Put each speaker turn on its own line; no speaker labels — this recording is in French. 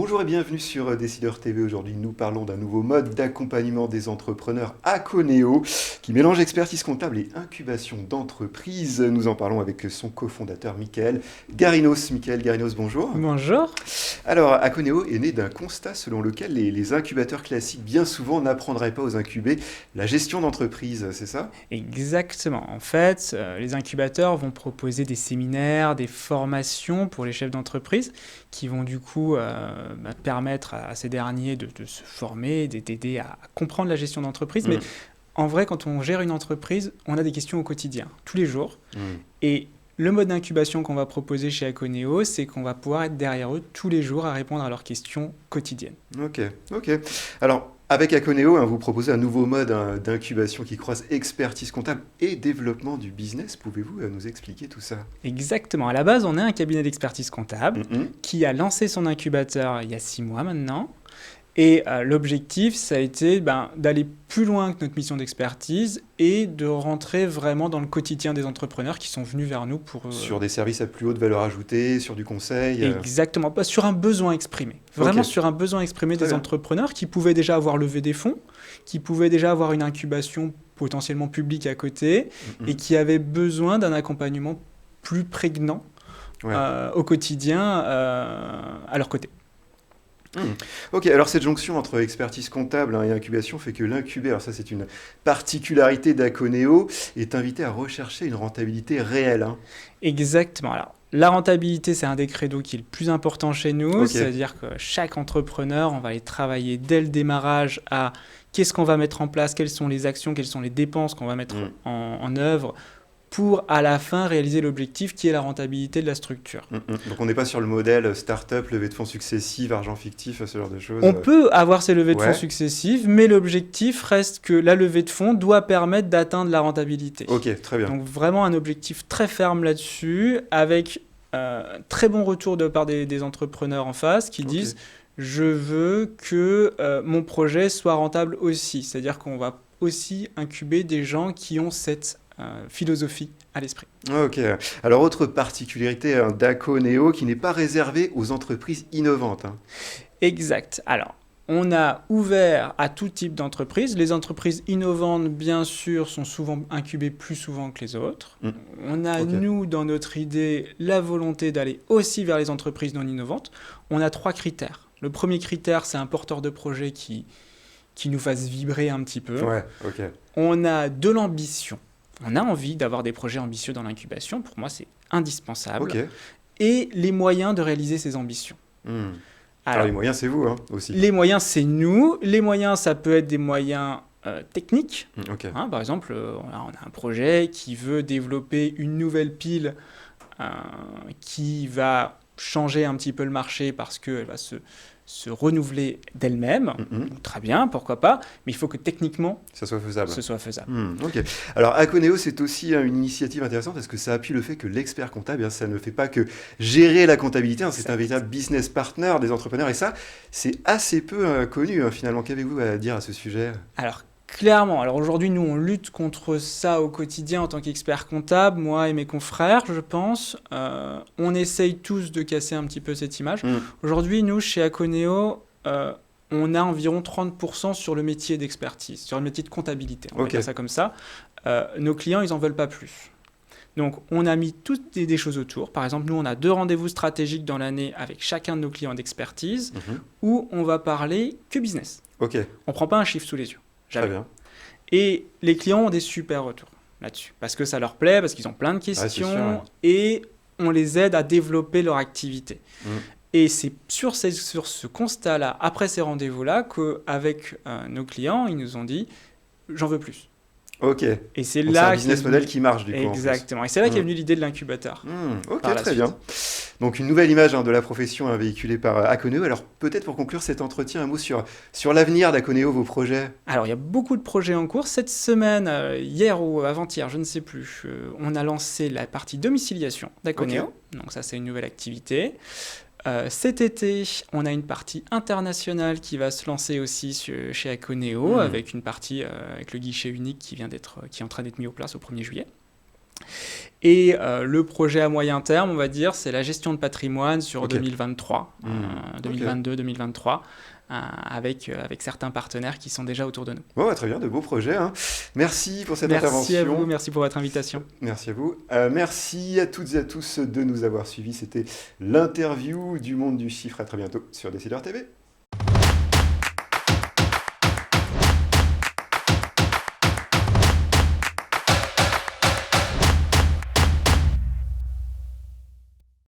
Bonjour et bienvenue sur Décideur TV. Aujourd'hui, nous parlons d'un nouveau mode d'accompagnement des entrepreneurs Aconeo qui mélange expertise comptable et incubation d'entreprise. Nous en parlons avec son cofondateur Michael Garinos. Michael Garinos, bonjour.
Bonjour.
Alors, Aconeo est né d'un constat selon lequel les incubateurs classiques, bien souvent, n'apprendraient pas aux incubés la gestion d'entreprise, c'est ça?
Exactement. En fait, les incubateurs vont proposer des séminaires, des formations pour les chefs d'entreprise qui vont du coup permettre à ces derniers de se former, d'aider à comprendre la gestion d'entreprise. Mais en vrai, quand on gère une entreprise, on a des questions au quotidien, tous les jours. Et le mode d'incubation qu'on va proposer chez Aconeo, c'est qu'on va pouvoir être derrière eux tous les jours à répondre à leurs questions quotidiennes.
Ok. Alors, avec Aconeo, vous proposez un nouveau mode d'incubation qui croise expertise comptable et développement du business. Pouvez-vous nous expliquer tout ça?
Exactement. À la base, on est un cabinet d'expertise comptable qui a lancé son incubateur il y a 6 mois maintenant. Et l'objectif, ça a été d'aller plus loin que notre mission d'expertise et de rentrer vraiment dans le quotidien des entrepreneurs qui sont venus vers nous pour...
Sur des services à plus haute valeur ajoutée, sur du conseil
Exactement, pas sur un besoin exprimé. Vraiment sur un besoin exprimé des entrepreneurs qui pouvaient déjà avoir levé des fonds, qui pouvaient déjà avoir une incubation potentiellement publique à côté et qui avaient besoin d'un accompagnement plus prégnant au quotidien à leur côté.
Ok, alors cette jonction entre expertise comptable et incubation fait que l'incubé, alors ça c'est une particularité d'Aconeo, est invité à rechercher une rentabilité réelle.
Exactement. Alors, la rentabilité, c'est un des credos qui est le plus important chez nous, c'est-à-dire que chaque entrepreneur, on va aller travailler dès le démarrage à qu'est-ce qu'on va mettre en place, quelles sont les actions, quelles sont les dépenses qu'on va mettre en œuvre pour à la fin réaliser l'objectif qui est la rentabilité de la structure.
Donc on n'est pas sur le modèle start-up, levée de fonds successive, argent fictif, ce genre de choses.
On peut avoir ces levées de fonds successives, mais l'objectif reste que la levée de fonds doit permettre d'atteindre la rentabilité.
Ok, très bien.
Donc vraiment un objectif très ferme là-dessus, avec très bon retour de la part des entrepreneurs en face qui disent « je veux que mon projet soit rentable aussi ». C'est-à-dire qu'on va aussi incuber des gens qui ont cette philosophie à l'esprit.
Ok. Alors, autre particularité d'Aconeo qui n'est pas réservée aux entreprises innovantes.
Exact. Alors, on a ouvert à tout type d'entreprises. Les entreprises innovantes, bien sûr, sont souvent incubées plus souvent que les autres. On a, nous, dans notre idée, la volonté d'aller aussi vers les entreprises non innovantes. On a 3 critères. Le premier critère, c'est un porteur de projet qui nous fasse vibrer un petit peu. On a de l'ambition. On a envie d'avoir des projets ambitieux dans l'incubation. Pour moi, c'est indispensable. Et les moyens de réaliser ces ambitions.
Alors, les moyens, c'est vous aussi.
Les moyens, c'est nous. Les moyens, ça peut être des moyens techniques. Par exemple, on a un projet qui veut développer une nouvelle pile qui va changer un petit peu le marché parce qu'elle va se renouveler d'elle-même. Très bien, pourquoi pas, mais il faut que techniquement,
ça soit faisable.
Ce soit faisable.
Alors, Aconeo, c'est aussi une initiative intéressante parce que ça appuie le fait que l'expert comptable, ça ne fait pas que gérer la comptabilité, c'est un véritable business partner des entrepreneurs. Et ça, c'est assez peu connu, finalement. Qu'avez-vous à dire à ce sujet?
Alors, clairement. Alors aujourd'hui, nous, on lutte contre ça au quotidien en tant qu'expert comptable, moi et mes confrères, je pense. On essaye tous de casser un petit peu cette image. Aujourd'hui, nous, chez Aconeo, on a environ 30% sur le métier d'expertise, sur le métier de comptabilité. On va dire ça comme ça. Nos clients, ils n'en veulent pas plus. Donc, on a mis toutes des choses autour. Par exemple, nous, on a 2 rendez-vous stratégiques dans l'année avec chacun de nos clients d'expertise où on va parler que business. On ne prend pas un chiffre sous les yeux. Jamais.
Très bien.
Et les clients ont des super retours là-dessus, parce que ça leur plaît, parce qu'ils ont plein de questions, et on les aide à développer leur activité. Et c'est sur ce constat-là, après ces rendez-vous-là, qu'avec nos clients, ils nous ont dit « j'en veux plus ». Et c'est là
c'est un business model qui marche du coup.
Exactement. Et c'est là qu'est venue l'idée de l'incubateur.
Très bien. Donc une nouvelle image de la profession véhiculée par Aconeo. Alors peut-être pour conclure cet entretien, un mot sur l'avenir d'Aconeo, vos projets.
Alors il y a beaucoup de projets en cours. Cette semaine, hier ou avant-hier, je ne sais plus, on a lancé la partie domiciliation d'Aconeo. Donc ça, c'est une nouvelle activité. Cet été, on a une partie internationale qui va se lancer aussi chez Aconeo, avec une partie avec le guichet unique qui est en train d'être mis en place au 1er juillet. Et le projet à moyen terme, on va dire, c'est la gestion de patrimoine sur 2023, 2022-2023. Avec certains partenaires qui sont déjà autour de nous.
Ouais, très bien, de beaux projets. Hein. Merci pour cette intervention.
Merci à vous, merci pour votre invitation.
Merci à vous. Merci à toutes et à tous de nous avoir suivis. C'était l'interview du monde du chiffre. À très bientôt sur Décideur TV.